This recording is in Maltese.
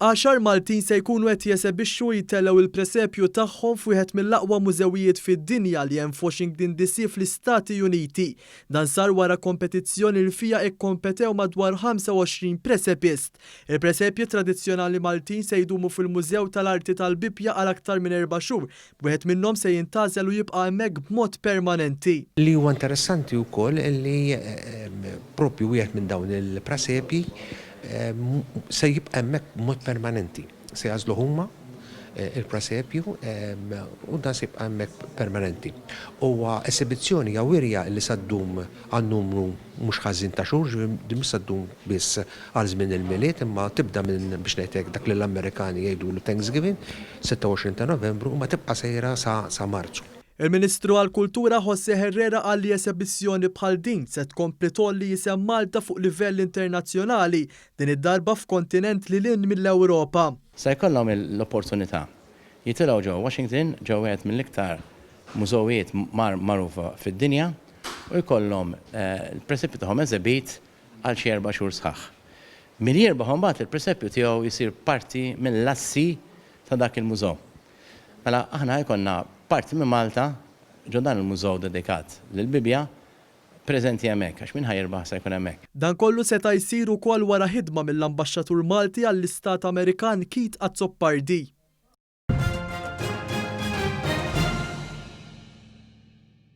10 Maltin se jkunu qed jesebixxu jitellgħu il-presepju tagħhom f'wieħed mill-aqwa mużewijiet fid-dinja li hemm f'Washington DC fl-Istati Uniti. Dan sar wara kompetizzjoni li fiha kkompetew madwar 25 presepist. Il-presepji tradizzjonali Maltin se jdumu fil-Mużew tal-Arti tal-Bibja għal aktar minn 4 xhur. Wieħed minnhom se jintgħażel u jibqa' hemmhekk b'mod permanenti. Li huwa interessanti wkoll li proprju wieħed minn dawn il-presepji se jibqa' hemmhekk b'mod permanenti. Se jażlu huma il-presepju u dan se jibqa' hemmhekk permanenti. Huwa esibizzjoni jew wirja li se ddum għal numru mhux ħażin ta' xhur, din se ddum biss għal żmien il-miliet, imma tibda minn biex ngħidlek dak li l-Amerikani jgħidulu Thanksgiving 26 ta' Novembru u ma tibqa' sejra sa Marzu. Il-Ministru għall-Kultura José Herrera qal li esibizzjoni bħal din se tkompli tolli jisem Malta fuq livell internazzjonali din id-darba f'kontinent li lin mill-Ewropa. Se jkollhom l-opportunità jitilgħu ġew Washington ġew wieħed mill-iktar mużewijiet magħrufa fid-dinja u jkollhom il-presepju tagħhom eżebit għal xi 4 xhur sħaħ. Min jirbaħ mbagħad il-presepju tiegħu jsir parti mill-assi ta' dak il-mużew. Mela aħna jkollna parti minn Malta ġo dan il-mużew dedikat lill-Bibja preżenti hemmhekk għax min ħajirbaħ se jkun hemmhekk. Dan kollu seta' jsir ukoll wara ħidma mill-Ambaxxatur Malti għall-Istat Amerikan Keith Azzopardi.